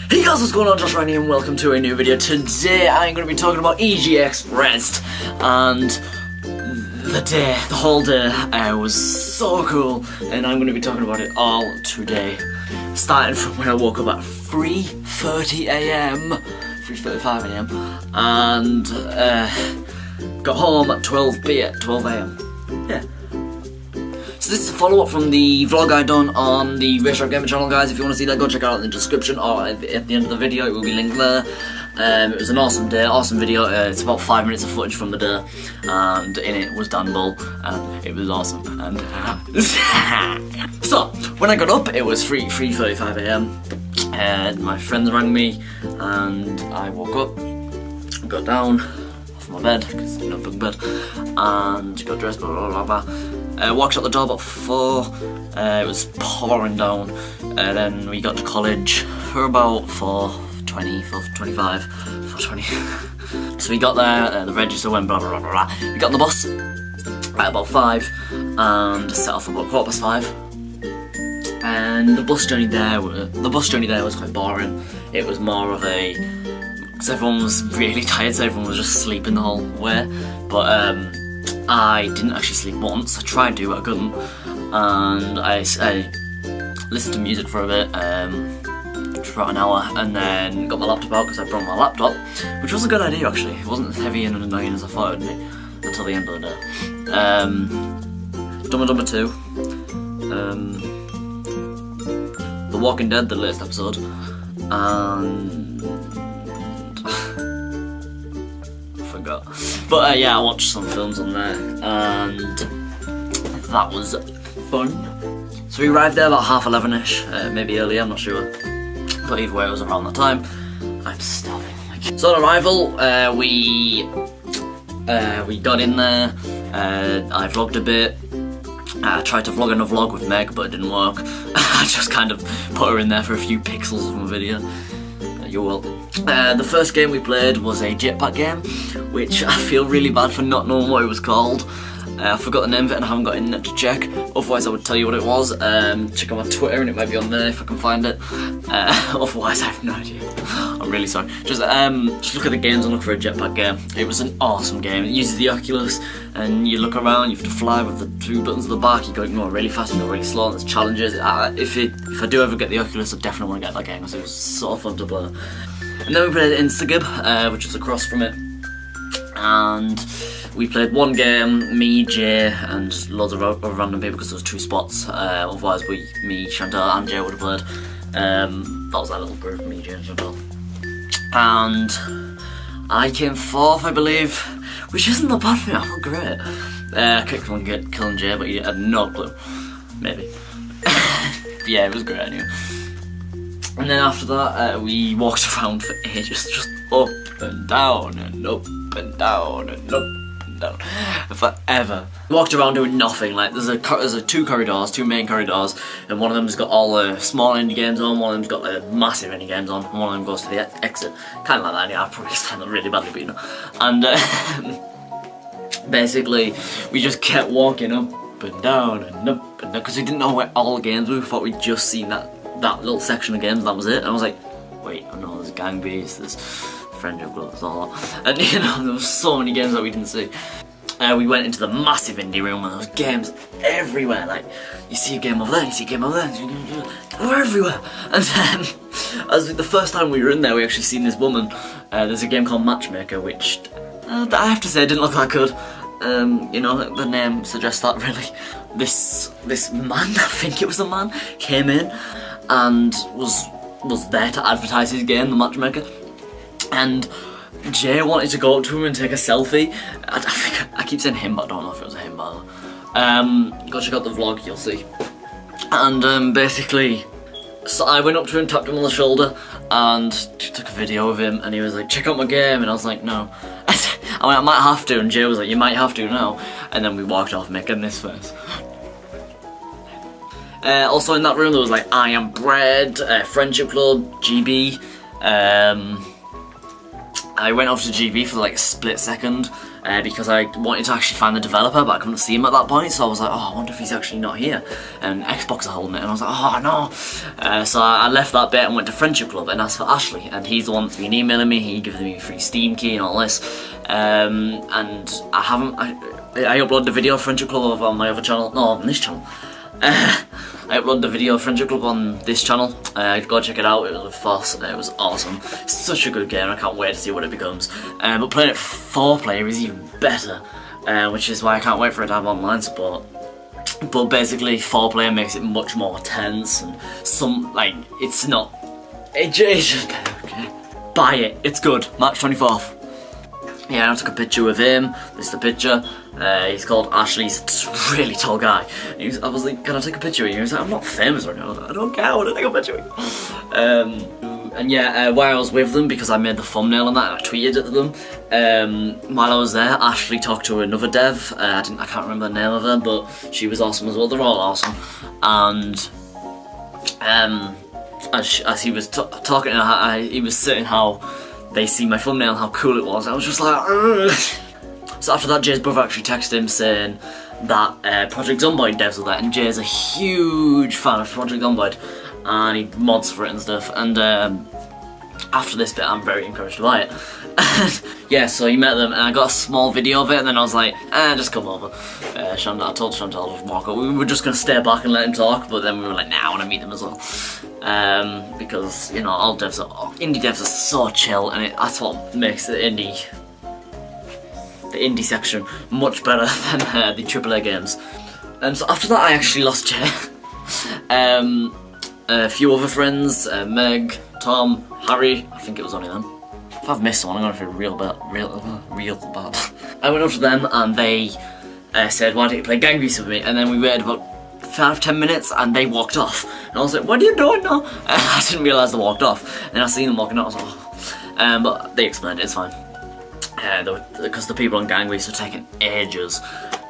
Hey guys, what's going on? Josh Ryan here and welcome to a new video. Today I'm going to be talking about EGX Rezzed, and the whole day was so cool, and I'm going to be talking about it all today. Starting from when I woke up at 3:30 AM, 3:35 AM, and got home at 12 AM. Yeah. So this is a follow-up from the vlog I done on the Rezzed Gaming channel, guys. If you want to see that, go check it out in the description or at the end of the video. It will be linked there. It was an awesome day, awesome video. It's about 5 minutes of footage from the day, and in it was Dan Bull, and it was awesome. And so when I got up, it was 3:35 AM. And my friends rang me, and I woke up, got down off my bed because I'm in a big bed, and got dressed, blah blah blah blah. Walked out the door about 4, it was pouring down, and then we got to college for about 4:20, 4:25, 4:20. So we got there, the register went blah blah blah blah. We got on the bus at about 5 and set off about 5:15. And the bus journey there was quite boring. It was more of a, because everyone was really tired, so everyone was just sleeping the whole way. But I didn't actually sleep once. I tried to, but I couldn't. And I listened to music for a bit, for about an hour, and then got my laptop out because I brought my laptop, which was a good idea actually. It wasn't as heavy and annoying as I thought it would be until the end of the day. Dumb and Dumber 2. The Walking Dead, the latest episode, and I forgot. But yeah, I watched some films on there, and that was fun. So we arrived there about 11:30ish, maybe earlier, I'm not sure. But either way, it was around that time. I'm starving. So on arrival, we got in there. I vlogged a bit. I tried to vlog in a vlog with Meg, but it didn't work. I just kind of put her in there for a few pixels of my video. You're welcome. The first game we played was a jetpack game, which I feel really bad for not knowing what it was called. I forgot the name of it and I haven't got internet to check. Otherwise I would tell you what it was. Check on my Twitter and it might be on there if I can find it. Otherwise I have no idea. I'm really sorry. Just look at the games and look for a jetpack game. It was an awesome game. It uses the Oculus and you look around, you have to fly with the 2 buttons at the back. You go really fast, you go really slow, and there's challenges. If I do ever get the Oculus, I definitely want to get that game because it was so fun to play. And then we played Instagib, which was across from it. And we played one game, me, Jay, and loads of other random people because there was 2 spots. Otherwise, me, Chantal, and Jay would have played. That was our little group, me, Jay, and Chantal. And I came 4th, I believe, which isn't that bad for me. I felt great. I kept on killing Jay, but he had no clue. Maybe. But yeah, it was great anyway. And then after that, we walked around for ages, just up and down and up and down and up and down, forever. We walked around doing nothing. Like there's 2 corridors, 2 main corridors, and one of them's got all the small indie games on, one of them's got the massive indie games on, and one of them goes to the exit. Kind of like that. Yeah, I probably explained that really badly, but you know. And basically, we just kept walking up and down and up and down because we didn't know where all the games were. We thought we'd just seen that little section of games, and that was it. And I was like, wait, oh no, there's Gang Beasts, there's Friendship Club, there's all that. And you know, there was so many games that we didn't see. We went into the massive indie room and there was games everywhere. Like, you see a game over there, you see a game over there, they're everywhere. And then, as the first time we were in there, we actually seen this woman. There's a game called Matchmaker, which I have to say didn't look that good. You know, the name suggests that really. This man, I think it was a man, came in and was there to advertise his game, the Matchmaker, and Jay wanted to go up to him and take a selfie. I keep saying him, but I don't know if it was a him, by the way. Go check out the vlog, you'll see. And basically, so I went up to him, tapped him on the shoulder, and took a video of him, and he was like, check out my game, and I was like, no. I went, I might have to, and Jay was like, you might have to now. And then we walked off making this face. Also in that room there was like I Am Bread, Friendship Club, GB, I went over to GB for like a split second because I wanted to actually find the developer, but I couldn't see him at that point, so I was like, oh, I wonder if he's actually not here. And Xbox are holding it, and I was like, oh no. So I left that bit and went to Friendship Club and asked for Ashley, and he's the one that's been emailing me. He gives me a free Steam key and all this. And I haven't. I uploaded the video of Friendship Club on my other channel. No, on this channel. I uploaded the video of Friendship Club on this channel. Go check it out. It was with Foss. It was awesome. Such a good game. I can't wait to see what it becomes. But playing it 4-player is even better, which is why I can't wait for it to have online support. But basically, 4-player makes it much more tense, and it's not. It's just better. Okay, buy it. It's good. March 24th. Yeah, I took a picture with him. This is the picture. He's called Ashley. He's a really tall guy. I was like, can I take a picture of you? He was like, I'm not famous right now. I don't care. I want to take a picture of you. And yeah, while I was with them, because I made the thumbnail on that and I tweeted it to them, while I was there, Ashley talked to another dev. I can't remember the name of her, but she was awesome as well. They're all awesome. And as he was talking to her, he was saying how they see my thumbnail, how cool it was. I was just like, ugh. So after that, Jay's brother actually texted him saying that Project Zomboid devs were there, and Jay's a huge fan of Project Zomboid, and he mods for it and stuff. And after this bit, I'm very encouraged to buy it. Yeah, so he met them, and I got a small video of it, and then I was like, just come over. I told Chantal to just walk over. We were just gonna stay back and let him talk, but then we were like, nah, I want to meet them as well. Because, you know, indie devs are so chill, and that's what makes the indie section much better than the AAA games. So after that, I actually lost Jay. A few other friends, Meg, Tom, Harry, I think it was only them. If I've missed someone, I'm gonna feel real bad. I went up to them and they said, why don't you play Gang Beasts with me? And then we waited about 5-10 minutes and they walked off. And I was like, what are you doing now? I didn't realise they walked off. And I seen them walking out, I was like, oh. But they explained it, it's fine. Because the people on Gang Beasts were taking ages.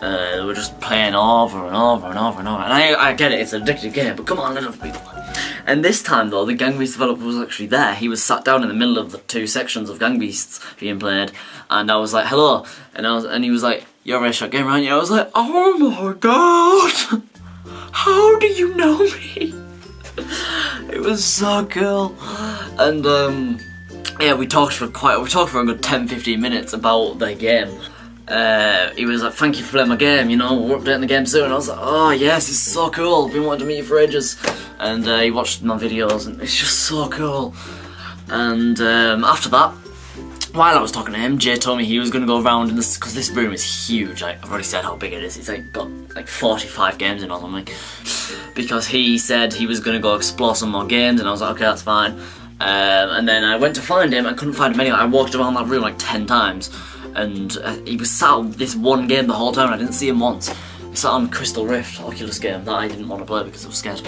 They were just playing over and over and over and over. And I get it, it's an addictive game, but come on, let other people play. And this time though, the Gang Beasts developer was actually there. He was sat down in the middle of the 2 sections of Gang Beasts being played, and I was like, hello, and he was like, you're a Red Shot Gamer, aren't you? I was like, oh my god, how do you know me? It was so cool. And yeah, we talked for a good 10-15 minutes about the game. He was like, thank you for playing my game, you know, we're updating the game soon. And I was like, oh yes, it's so cool, I've been wanting to meet you for ages. And he watched my videos and it's just so cool. And after that, while I was talking to him, Jay told me he was going to go around in this, because this room is huge. I've already said how big it is. It's like got like 45 games in or something. Because he said he was going to go explore some more games, and I was like, okay, that's fine. And then I went to find him, I couldn't find him anywhere. I walked around that room like 10 times, and he was sat on this one game the whole time, and I didn't see him once. He sat on Crystal Rift, Oculus game, that I didn't want to play because I was scared.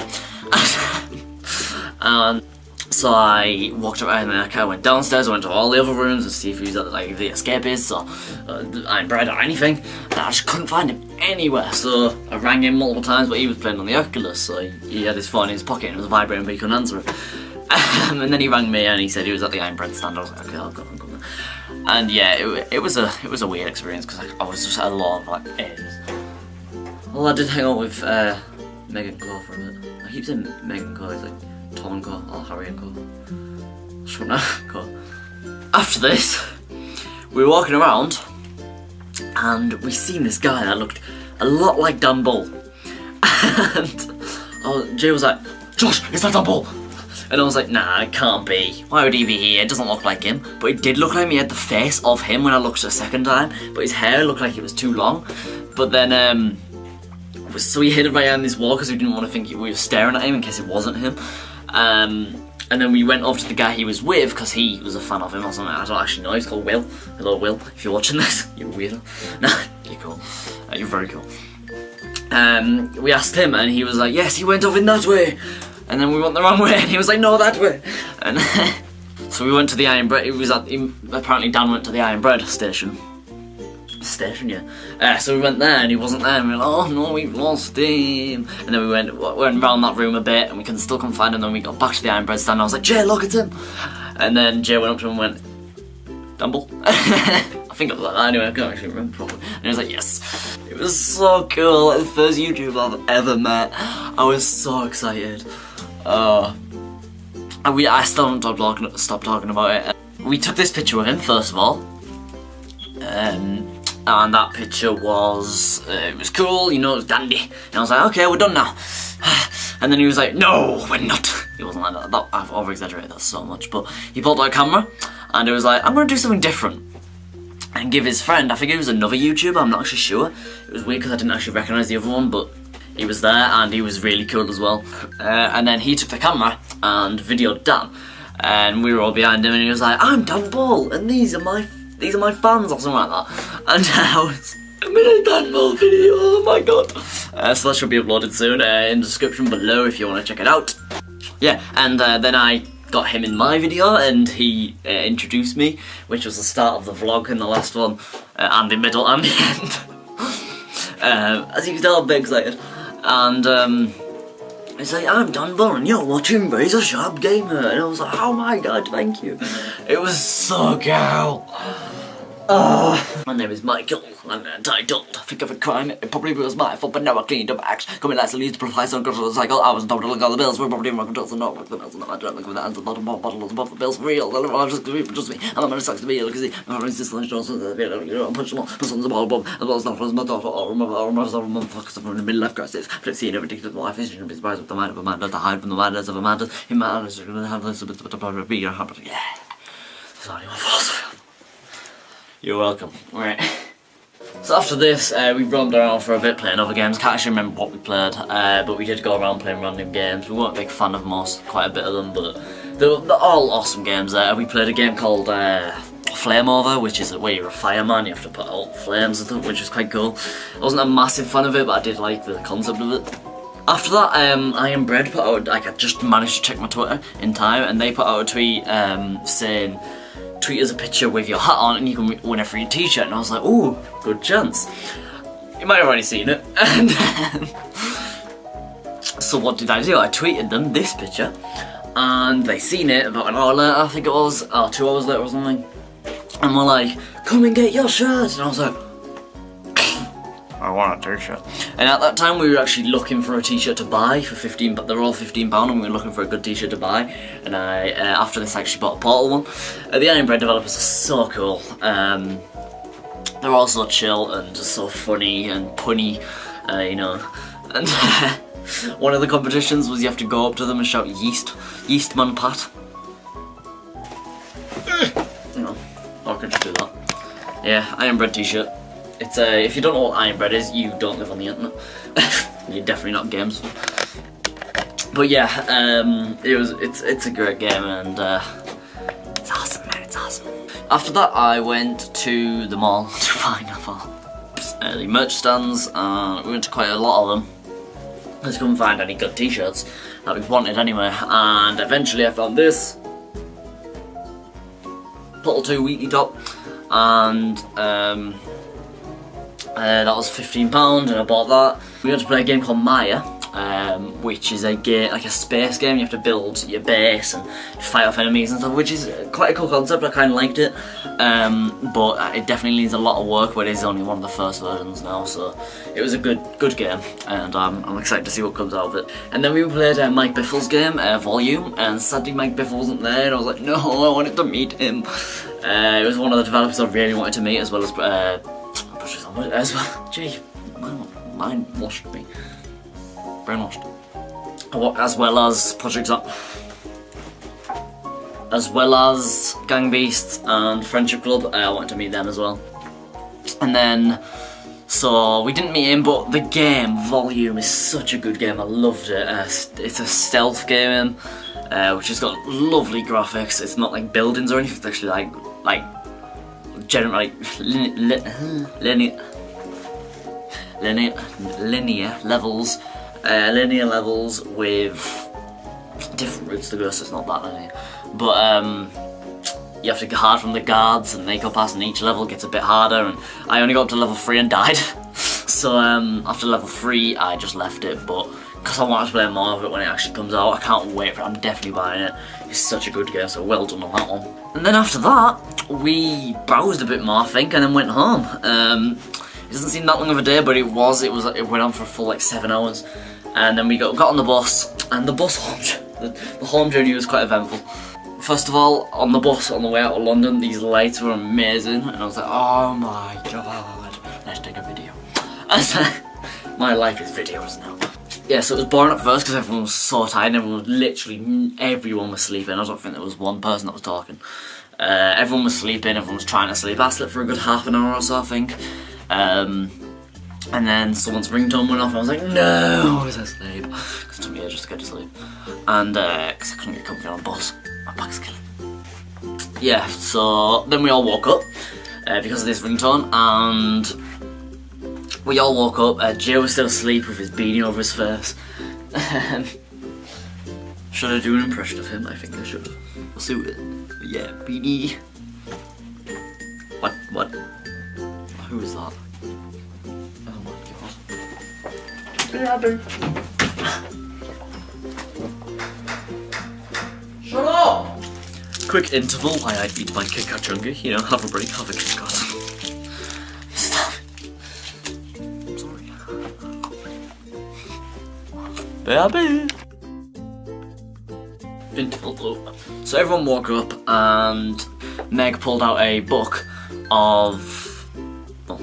And so I walked around, and then I kind of went downstairs, I went to all the other rooms and see if he was at like the escape is, or Iron Bread or anything, and I just couldn't find him anywhere. So I rang him multiple times, but he was playing on the Oculus, so he had his phone in his pocket and it was vibrating, but he couldn't answer it. And then he rang me and he said he was at the Iron Bread stand. I was like, okay, I'll go and come there. And yeah, it was a weird experience because I was just alone for like ages. Well, I did hang out with Megan Co for a bit. I keep saying Megan Co, it's like Tom and Co, or Harry and Co. Shona Co. After this, we were walking around and we seen this guy that looked a lot like Dan Bull. And Jay was like, Josh, is that Dan Bull? And I was like, nah, it can't be. Why would he be here? It doesn't look like him. But it did look like he had the face of him when I looked a second time. But his hair looked like it was too long. But then, so we hid it behind this wall because we didn't want to think we were staring at him in case it wasn't him. And then we went over to the guy he was with because he was a fan of him or something. I don't actually know. He's called Will. Hello, Will. If you're watching this, you're weirdo. Nah, you're cool. You're very cool. We asked him and he was like, yes, he went off in that way. And then we went the wrong way, and he was like, no, that way. And so we went to the Iron Bread. Apparently Dan went to the Iron Bread station. Yeah. So we went there, and he wasn't there, and we were like, oh no, we've lost him. And then we went around that room a bit, and we still couldn't find him. Then we got back to the Iron Bread stand, and I was like, Jay, look, it's him. And then Jay went up to him and went, Dumble? I think it was like that anyway, I can't actually remember probably. And he was like, yes. It was so cool, like the first YouTuber I've ever met. I was so excited. I still haven't stopped talking about it. We took this picture with him first of all. And that picture was, it was cool, you know, it was dandy. And I was like, okay, we're done now. And then he was like, no, we're not. He wasn't like that. I've over-exaggerated that so much. But he pulled out a camera and he was like, I'm going to do something different. And give his friend, I think it was another YouTuber, I'm not actually sure. It was weird because I didn't actually recognise the other one, but he was there and he was really cool as well. And then he took the camera and videoed Dan. And we were all behind him and he was like, I'm Dan Ball and these are my fans or something like that. And I'm in a Dan Ball video, oh my god. So that should be uploaded soon in the description below if you want to check it out. Yeah, and then I got him in my video and he introduced me, which was the start of the vlog in the last one, and the middle and the end. As you can tell, I'm a bit excited. And it's like, I'm Dan Ball and you're watching Razor Sharp Gamer. And I was like, oh my god, thank you. It was so cool. My name is Michael, I'm entitled. Think of a crime, it probably was my fault, but now I cleaned up acts. Coming last and least to apply some control of the cycle. I was on top to look at the bills, we're probably in my controls and not with the bills, and I don't look with the hands, the bottom bottle above the bills for real. I'm just me, and I'm gonna suck to be ill, because I'm going to this lunch, I'm punch them all, put on the ball above, as well as not as my daughter, or motherfuckers from the middle life crisis. But it's seen every ridiculous life, is be surprised with the mind of Amanda, to hide from the madness of Amanda. In my eyes, you're gonna have this, but to be your heart, yeah. Sorry, my fault. You're welcome. Right. So after this, we roamed around for a bit playing other games. Can't actually remember what we played, but we did go around playing random games. We weren't a big fan of quite a bit of them, but they're all awesome games. We played a game called Flame Over, which is where you're a fireman, you have to put out flames and stuff, which was quite cool. I wasn't a massive fan of it, but I did like the concept of it. After that, I Am Bread put out, like I just managed to check my Twitter in time, and they put out a tweet saying, tweet us a picture with your hat on and you can win a free t-shirt, and I was like, ooh, good chance. You might have already seen it. And so what did I do? I tweeted them this picture and they seen it about an hour later, I think it was, or 2 hours later or something, and we're like, come and get your shirt. And I was like, I want a t-shirt. And at that time we were actually looking for a t-shirt to buy for £15, but they're all £15 and we were looking for a good t-shirt to buy. And I, after this, I actually bought a Portal one. The Iron Bread developers are so cool. They're all so chill and just so funny and punny, you know. And one of the competitions was you have to go up to them and shout Yeastman Pat. You know, or I could just do that. Yeah, Iron Bread t-shirt. It's if you don't know what Iron Bread is, you don't live on the internet. You're definitely not games. But yeah, it's a great game and it's awesome, man. It's awesome. After that, I went to the mall to find the merch stands, and we went to quite a lot of them. I just couldn't find any good t-shirts that we wanted anyway, and eventually I found this Portal 2 weekly top, and that was £15 and I bought that. We went to play a game called Maya, which is a game, like a space game. You have to build your base and fight off enemies and stuff, which is quite a cool concept. I kind of liked it, but it definitely needs a lot of work, but it is only one of the first versions now, so it was a good game, and I'm excited to see what comes out of it. And then we played Mike Biffle's game, Volume, and sadly Mike Biffle wasn't there, and I was like, no, I wanted to meet him. It was one of the developers I really wanted to meet, as well as gee, mind washed me. Brainwashed. As well as Project Zap. As well as Gang Beasts and Friendship Club. I wanted to meet them as well. And then, so we didn't meet him, but the game, Volume, is such a good game. I loved it. It's a stealth game, which has got lovely graphics. It's not like buildings or anything, it's actually like generally linear levels. Linear levels with different routes to go, so it's not that linear. But you have to get hard from the guards and they go past, and each level gets a bit harder, and I only got up to level 3 and died. So after level 3 I just left it, but because I want to play more of it when it actually comes out, I can't wait for it. I'm definitely buying it. He's such a good guy, so well done on that one. And then after that, we browsed a bit more, I think, and then went home. It doesn't seem that long of a day, but it went on for a full like 7 hours. And then we got on the bus, and the bus home, the home journey was quite eventful. First of all, on the bus on the way out of London, these lights were amazing, and I was like, oh my god, let's take a video. And my life is videos now. Yeah, so it was boring at first because everyone was so tired, and everyone was sleeping. I don't think there was one person that was talking. Everyone was sleeping, everyone was trying to sleep. I slept for a good half an hour or so, I think. And then someone's ringtone went off, and I was like, no, I was asleep. Because it took me ages to get to sleep. And, because I couldn't get comfy on the bus. My back's killing. Yeah, so then we all woke up, because of this ringtone, and we all woke up. Jay was still asleep with his beanie over his face. Should I do an impression of him? I think I should. Let's do it. Yeah, beanie. What? Who is that? Oh my god. Shut up! Quick interval while I eat my Kit Kat chunky. You know, have a break, have a Kit Kat. Stop it. I'm sorry. Baby! Interval over. So everyone woke up and Meg pulled out a book of... well,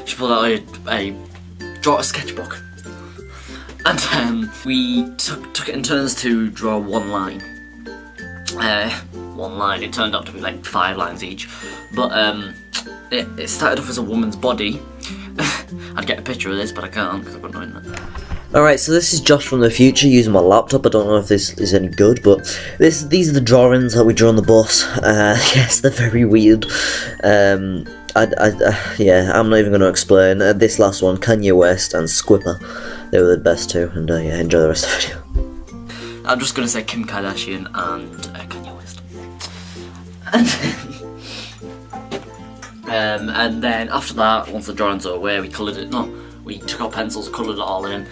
she pulled out a sketchbook. And we took it in turns to draw one line. One line, it turned out to be like 5 lines each. But it started off as a woman's body. I'd get a picture of this, but I can't because I've got no internet. Alright, so this is Josh from the future using my laptop. I don't know if this is any good, but these are the drawings that we drew on the bus. Yes, they're very weird. Yeah, I'm not even going to explain. This last one, Kanye West and Squipper, they were the best two, and yeah, enjoy the rest of the video. I'm just going to say Kim Kardashian and Kanye West. And then after that, once the drawings were away, we took our pencils, coloured it all in,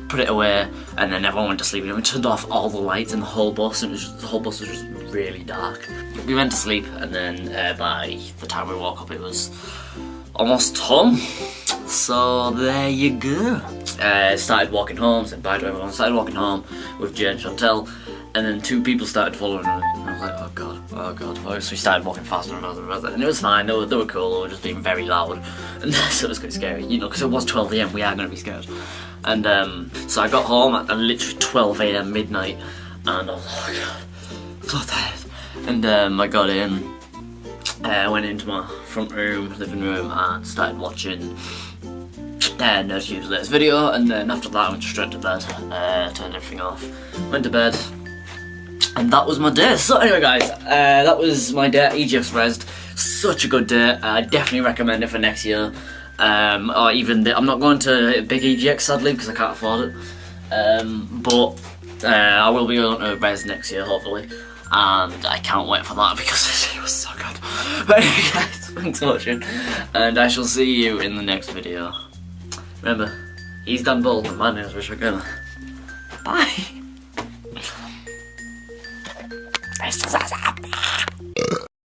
put it away, and then everyone went to sleep. And we turned off all the lights in the whole bus, and the whole bus was just really dark. We went to sleep, and then by the time we woke up, it was almost home. So there you go. Started walking home, said bye to everyone. Started walking home with Jay and Chantel, and then 2 people started following me. And I was like, oh god. So we started walking faster and faster and faster, and it was fine. They were cool. They were just being very loud, and so it was quite scary, you know, because it was 12 AM. We are going to be scared. And so I got home at literally 12 AM midnight, and I was like, oh god, so tired. And I got in. I went into my front room, living room, and started watching NerdTube's latest video, and then after that I went straight to bed, turned everything off, went to bed, and that was my day. So anyway guys, that was my day at EGX Rezzed. Such a good day. I definitely recommend it for next year, or even I'm not going to big EGX sadly because I can't afford it, but I will be going to Rezzed next year hopefully. And I can't wait for that because it was so good. But anyway guys, thanks for watching, and I shall see you in the next video. Remember, he's Dan Bold and my name is Richard Gunner. Bye!